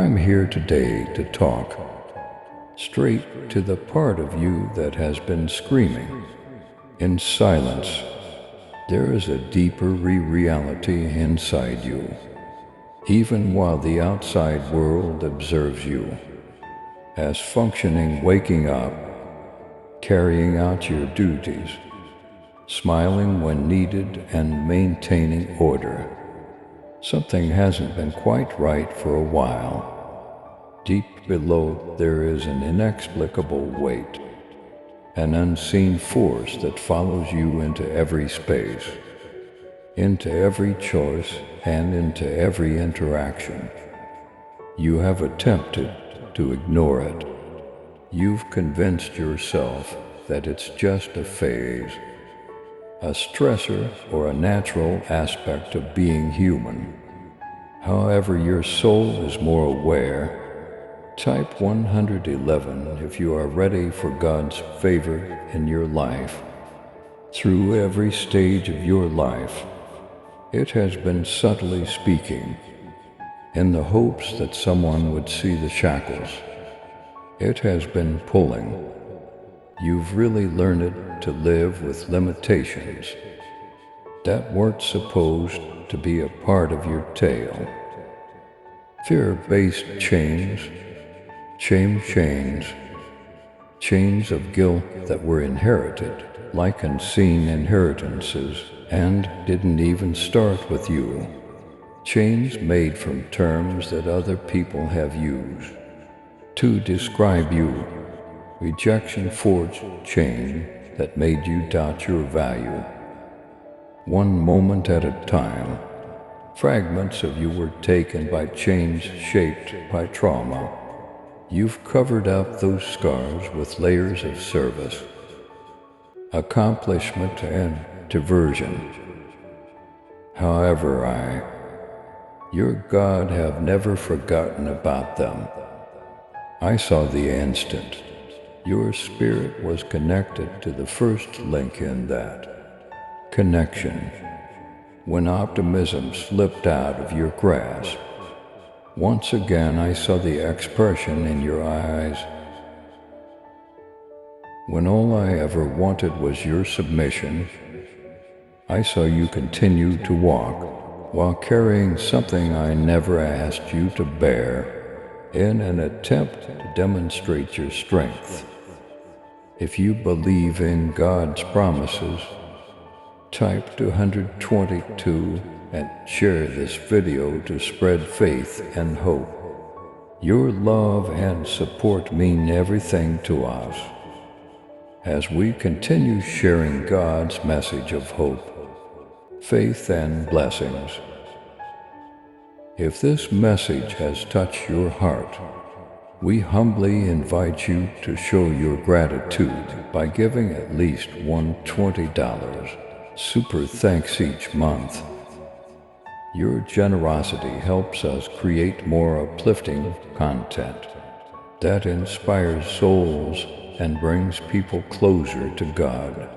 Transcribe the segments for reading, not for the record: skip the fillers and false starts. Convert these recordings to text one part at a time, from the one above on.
I'm here today to talk straight to the part of you that has been screaming. In silence, there is a deeper reality inside you, even while the outside world observes you as functioning, waking up, carrying out your duties, smiling when needed, and maintaining order. Something hasn't been quite right for a while. Deep below, there is an inexplicable weight, an unseen force that follows you into every space, into every choice, and into every interaction. You have attempted to ignore it. You've convinced yourself that it's just a phase, a stressor, or a natural aspect of being human. However, your soul is more aware. Type 111 if you are ready for God's favor in your life. Through every stage of your life, it has been subtly speaking, in the hopes that someone would see the shackles. It has been pulling. You've really learned to live with limitations that weren't supposed to be a part of your tale. Fear-based chains, shame chains, chains of guilt that were inherited, like unseen inheritances, and didn't even start with you. Chains made from terms that other people have used to describe you. Rejection forged chain that made you doubt your value. One moment at a time, fragments of you were taken by chains shaped by trauma. You've covered up those scars with layers of service, accomplishment, and diversion. However, your God, have never forgotten about them. I saw the instant your spirit was connected to the first link in that connection, when optimism slipped out of your grasp. Once again, I saw the expression in your eyes. When all I ever wanted was your submission, I saw you continue to walk while carrying something I never asked you to bear, in an attempt to demonstrate your strength. If you believe in God's promises, type 222 and share this video to spread faith and hope. Your love and support mean everything to us as we continue sharing God's message of hope, faith, and blessings. If this message has touched your heart, we humbly invite you to show your gratitude by giving at least $120 super thanks each month. Your generosity helps us create more uplifting content that inspires souls and brings people closer to God.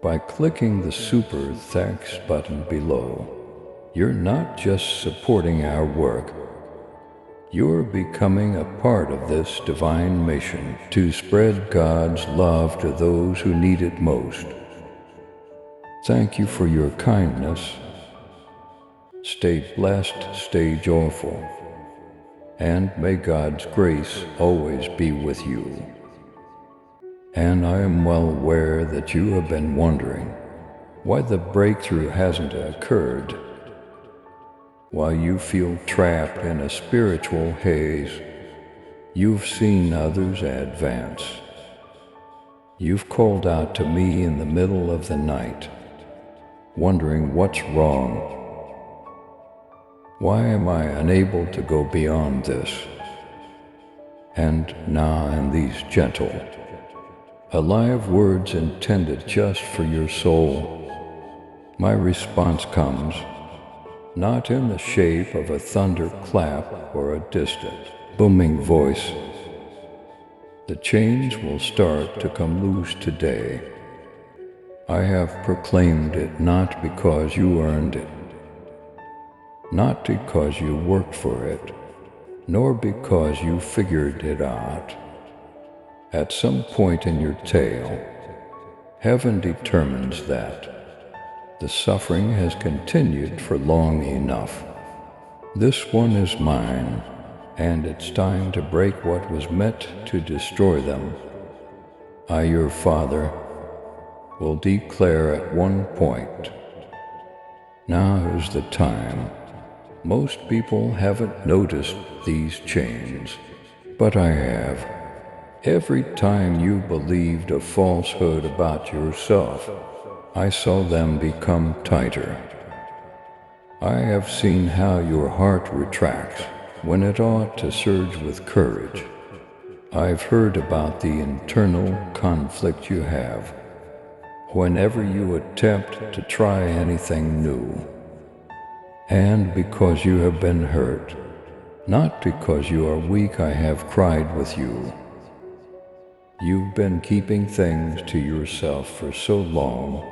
By clicking the super thanks button below, you're not just supporting our work, you're becoming a part of this divine mission to spread God's love to those who need it most. Thank you for your kindness. Stay blessed, stay joyful, and may God's grace always be with you. And I am well aware that you have been wondering why the breakthrough hasn't occurred. While you feel trapped in a spiritual haze, you've seen others advance. You've called out to me in the middle of the night, wondering what's wrong. Why am I unable to go beyond this? And now, in these gentle, alive words intended just for your soul, my response comes not in the shape of a thunderclap or a distant, booming voice. The chains will start to come loose today. I have proclaimed it not because you earned it, not because you worked for it, nor because you figured it out. At some point in your tale, heaven determines that the suffering has continued for long enough. This one is mine, and it's time to break what was meant to destroy them. I, your father, will declare at one point, now is the time. Most people haven't noticed these chains, but I have. Every time you believed a falsehood about yourself, I saw them become tighter. I have seen how your heart retracts when it ought to surge with courage. I've heard about the internal conflict you have whenever you attempt to try anything new. And because you have been hurt, not because you are weak, I have cried with you. You've been keeping things to yourself for so long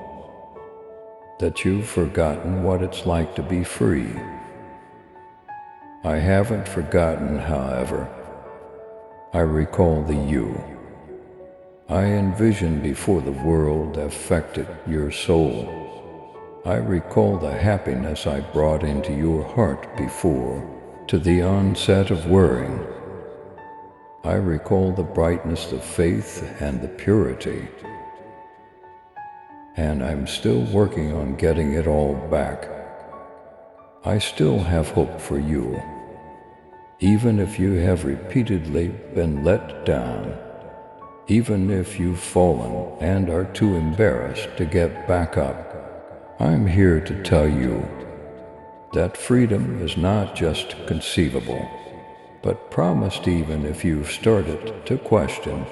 that you've forgotten what it's like to be free. I haven't forgotten, however. I recall the you I envisioned before the world affected your soul. I recall the happiness I brought into your heart before, to the onset of worrying. I recall the brightness of faith and the purity. And I'm still working on getting it all back. I still have hope for you, even if you have repeatedly been let down, even if you've fallen and are too embarrassed to get back up. I'm here to tell you that freedom is not just conceivable, but promised even if you've started to question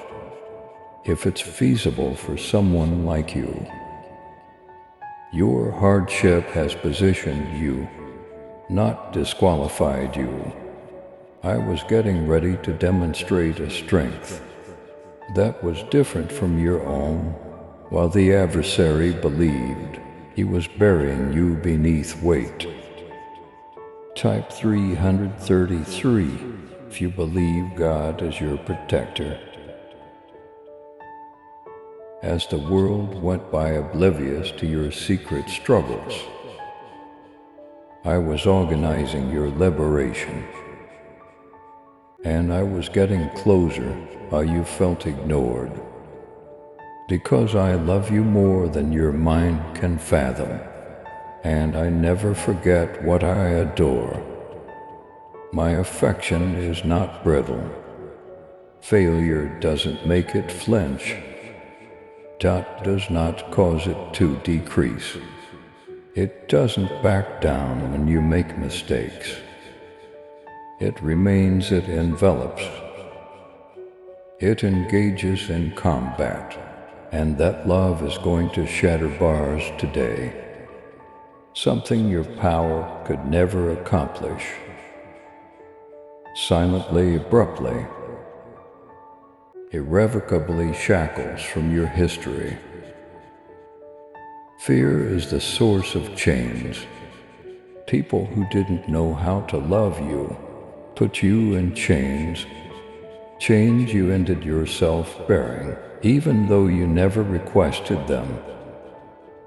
if it's feasible for someone like you. Your hardship has positioned you, not disqualified you. I was getting ready to demonstrate a strength that was different from your own, while the adversary believed he was burying you beneath weight. Type 333 if you believe God is your protector. As the world went by oblivious to your secret struggles, I was organizing your liberation, and I was getting closer while you felt ignored. Because I love you more than your mind can fathom, and I never forget what I adore. My affection is not brittle. Failure doesn't make it flinch. Doubt does not cause it to decrease. It doesn't back down when you make mistakes. It remains, it envelops. It engages in combat. And that love is going to shatter bars today. Something your power could never accomplish. Silently, abruptly, irrevocably shackles from your history. Fear is the source of chains. People who didn't know how to love you put you in chains. Chains you ended yourself bearing, even though you never requested them.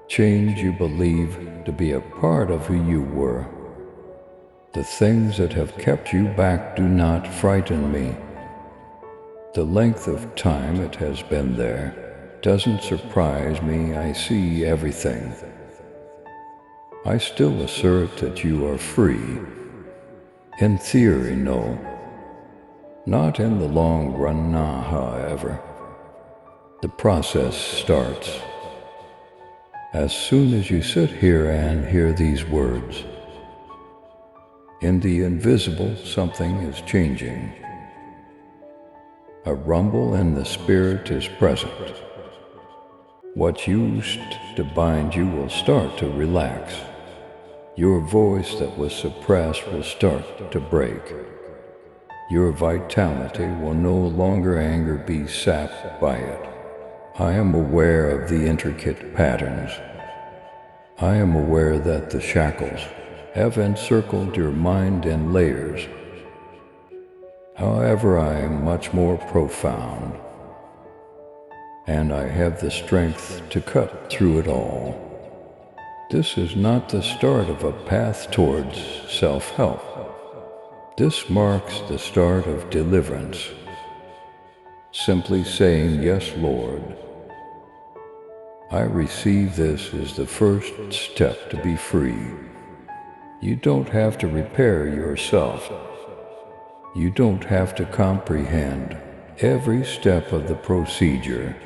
Chains you believe to be a part of who you were. The things that have kept you back do not frighten me. The length of time it has been there doesn't surprise me. I see everything. I still assert that you are free. In theory, no. Not in the long run, nah, however. The process starts as soon as you sit here and hear these words. In the invisible, something is changing. A rumble in the spirit is present. What used to bind you will start to relax. Your voice that was suppressed will start to break. Your vitality will no longer be sapped by it. I am aware of the intricate patterns. I am aware that the shackles have encircled your mind in layers. However, I am much more profound, and I have the strength to cut through it all. This is not the start of a path towards self-help. This marks the start of deliverance. Simply saying, "Yes, Lord, I receive this," is the first step to be free. You don't have to repair yourself. You don't have to comprehend every step of the procedure.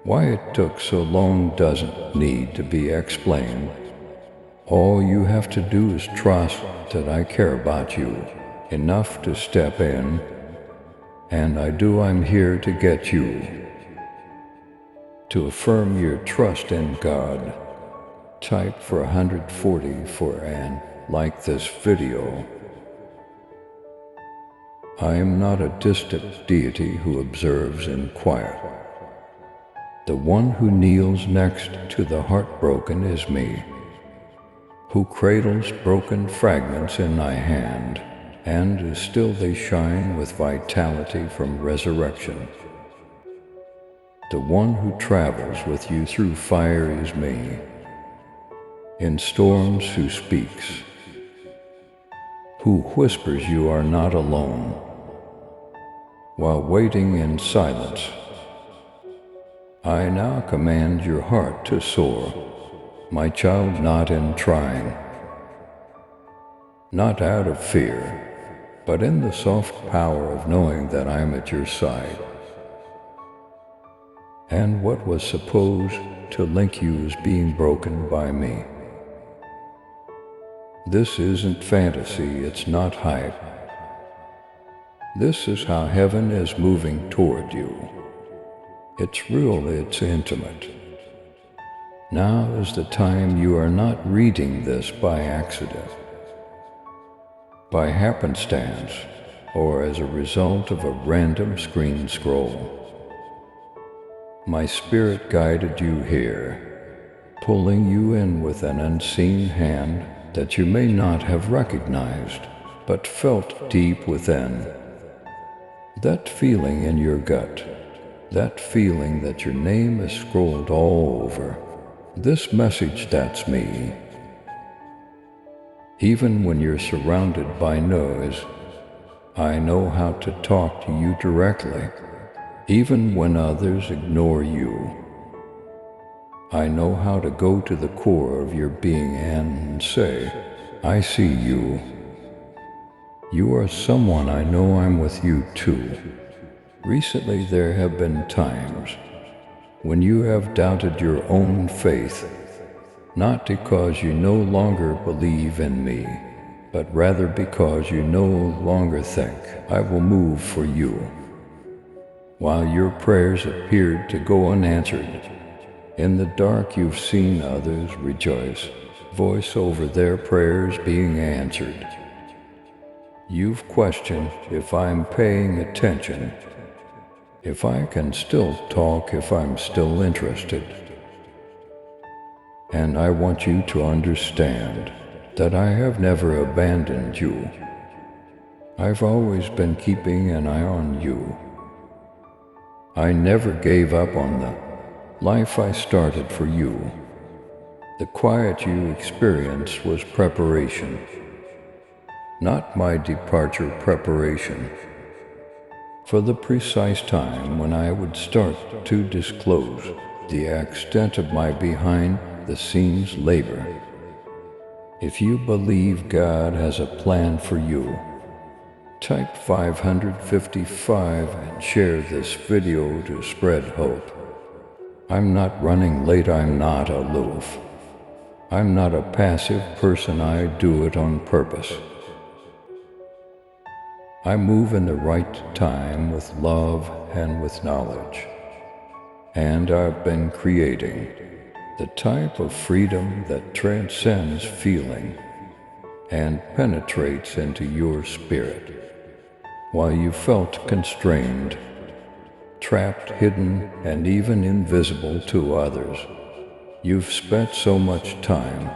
Why it took so long doesn't need to be explained. All you have to do is trust that I care about you enough to step in, and I'm here to get you. To affirm your trust in God, type for 144 and like this video. I am not a distant deity who observes in quiet. The one who kneels next to the heartbroken is me, who cradles broken fragments in my hand, and still they shine with vitality from resurrection. The one who travels with you through fire is me, in storms who speaks, who whispers you are not alone, while waiting in silence. I now command your heart to soar, my child, not in trying, not out of fear, but in the soft power of knowing that I am at your side. And what was supposed to link you is being broken by me. This isn't fantasy, it's not hype. This is how heaven is moving toward you. It's real, it's intimate. Now is the time. You are not reading this by accident, by happenstance, or as a result of a random screen scroll. My spirit guided you here, pulling you in with an unseen hand that you may not have recognized, but felt deep within. That feeling in your gut, that feeling that your name is scrolled all over. This message, that's me. Even when you're surrounded by noise, I know how to talk to you directly. Even when others ignore you, I know how to go to the core of your being and say, I see you. You are someone. I know I'm with you too. Recently there have been times when you have doubted your own faith, not because you no longer believe in me, but rather because you no longer think I will move for you. While your prayers appeared to go unanswered, in the dark you've seen others rejoice, voice over their prayers being answered. You've questioned if I'm paying attention, if I can still talk, if I'm still interested. And I want you to understand that I have never abandoned you. I've always been keeping an eye on you. I never gave up on the life I started for you. The quiet you experienced was preparation, not my departure. Preparation for the precise time when I would start to disclose the extent of my behind-the-scenes labor. If you believe God has a plan for you, type 555 and share this video to spread hope. I'm not running late, I'm not aloof. I'm not a passive person, I do it on purpose. I move in the right time with love and with knowledge. And I've been creating the type of freedom that transcends feeling and penetrates into your spirit. While you felt constrained, trapped, hidden, and even invisible to others, you've spent so much time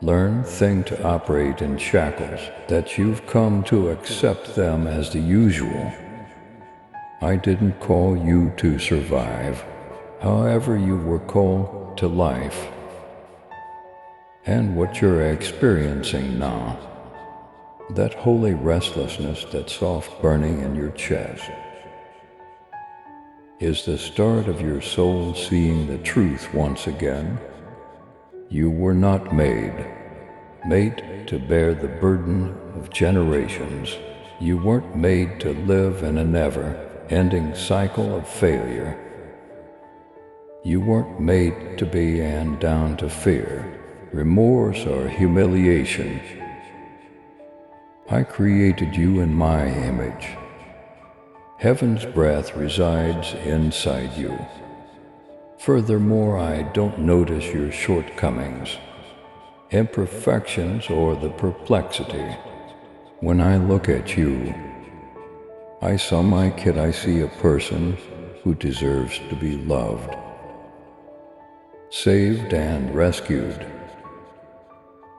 Learn thing to operate in shackles, that you've come to accept them as the usual. I didn't call you to survive. However, you were called to life. And what you're experiencing now, that holy restlessness, that soft burning in your chest, is the start of your soul seeing the truth once again. You were not made to bear the burden of generations. You weren't made to live in a never-ending cycle of failure. You weren't made to be and down to fear, remorse, or humiliation. I created you in my image. Heaven's breath resides inside you. Furthermore, I don't notice your shortcomings, imperfections, or the perplexity. When I look at you, I see a person who deserves to be loved, saved, and rescued.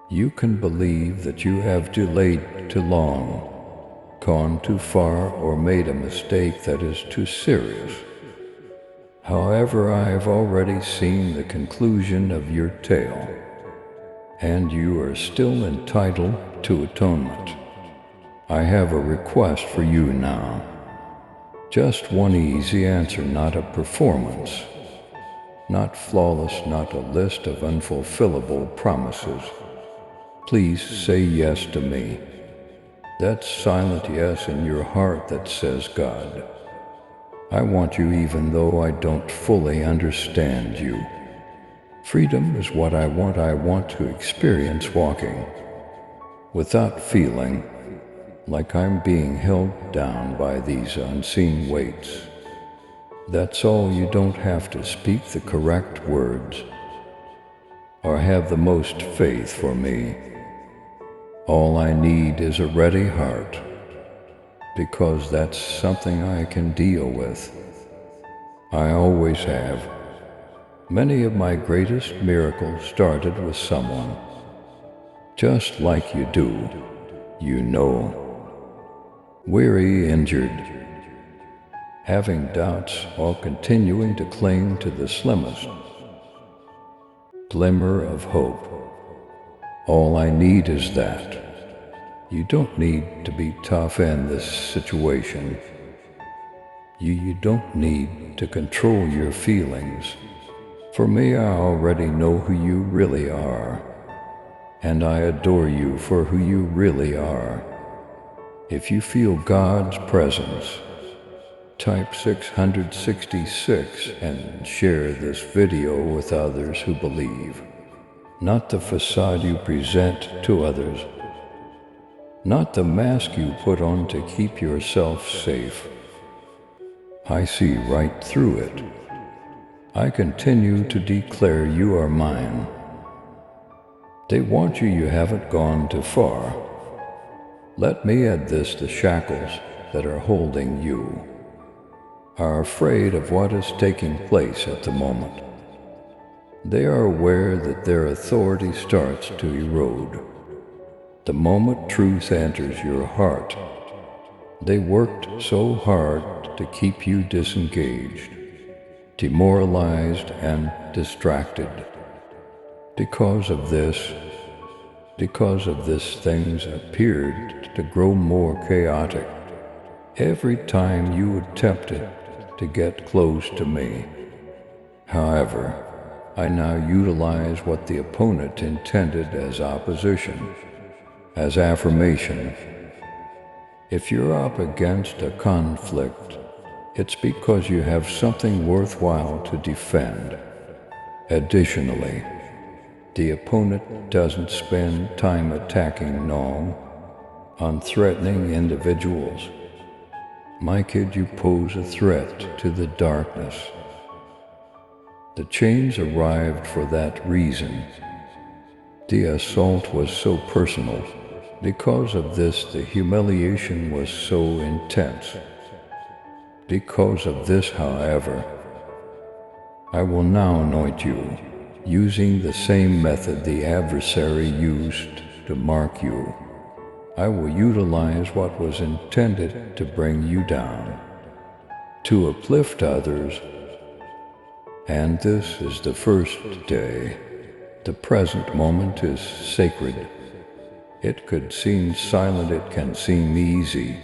You can believe that you have delayed too long, gone too far, or made a mistake that is too serious. However, I have already seen the conclusion of your tale, and you are still entitled to atonement. I have a request for you now. Just one easy answer, not a performance, not flawless, not a list of unfulfillable promises. Please say yes to me. That silent yes in your heart that says, God, I want you even though I don't fully understand you. Freedom is what I want. I want to experience walking without feeling like I'm being held down by these unseen weights. That's all. You don't have to speak the correct words or have the most faith for me. All I need is a ready heart, because that's something I can deal with. I always have. Many of my greatest miracles started with someone, just like you do, weary, injured, having doubts, or continuing to cling to the slimmest glimmer of hope. All I need is that. You don't need to be tough in this situation. You don't need to control your feelings. For me, I already know who you really are, and I adore you for who you really are. If you feel God's presence, type 666 and share this video with others who believe. Not the facade you present to others, not the mask you put on to keep yourself safe. I see right through it. I continue to declare you are mine. They want you, you haven't gone too far. Let me add this: the shackles that are holding you are afraid of what is taking place at the moment. They are aware that their authority starts to erode the moment truth enters your heart. They worked so hard to keep you disengaged, demoralized, and distracted. Because of this, things appeared to grow more chaotic every time you attempted to get close to me. However, I now utilize what the opponent intended as opposition, as affirmation. If you're up against a conflict, it's because you have something worthwhile to defend. Additionally, the opponent doesn't spend time attacking on threatening individuals. My kid, you pose a threat to the darkness. The chains arrived for that reason. The assault was so personal. Because of this, the humiliation was so intense. Because of this, however, I will now anoint you using the same method the adversary used to mark you. I will utilize what was intended to bring you down, to uplift others, and this is the first day. The present moment is sacred. It could seem silent, it can seem easy,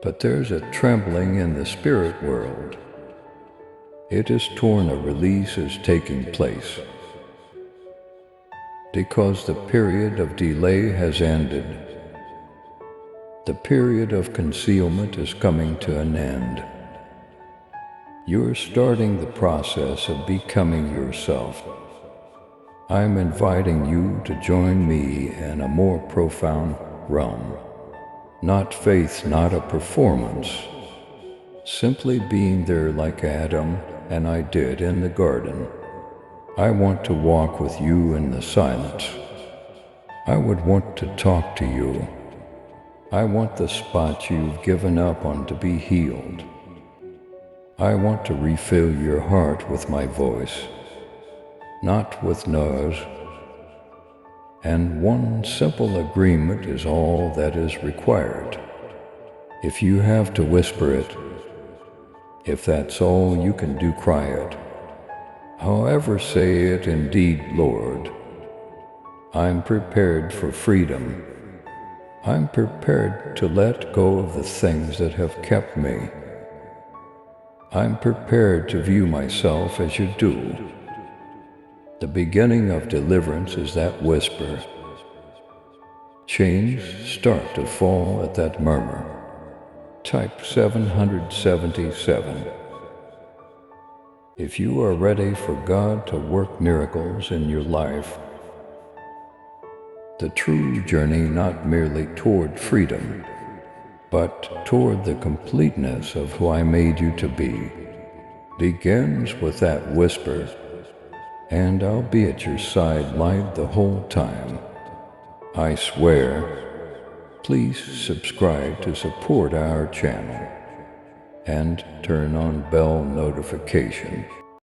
but there's a trembling in the spirit world. It is torn, a release is taking place, because the period of delay has ended. The period of concealment is coming to an end. You're starting the process of becoming yourself. I'm inviting you to join me in a more profound realm. Not faith, not a performance. Simply being there like Adam and I did in the garden. I want to walk with you in the silence. I would want to talk to you. I want the spots you've given up on to be healed. I want to refill your heart with my voice, not with noise. And one simple agreement is all that is required. If you have to whisper it, if that's all you can do, cry it. However, say it indeed, Lord. I'm prepared for freedom. I'm prepared to let go of the things that have kept me. I'm prepared to view myself as you do. The beginning of deliverance is that whisper. Chains start to fall at that murmur. Type 777. If you are ready for God to work miracles in your life, the true journey not merely toward freedom, but toward the completeness of who I made you to be, begins with that whisper, and I'll be at your side live the whole time. I swear. Please subscribe to support our channel and turn on bell notification.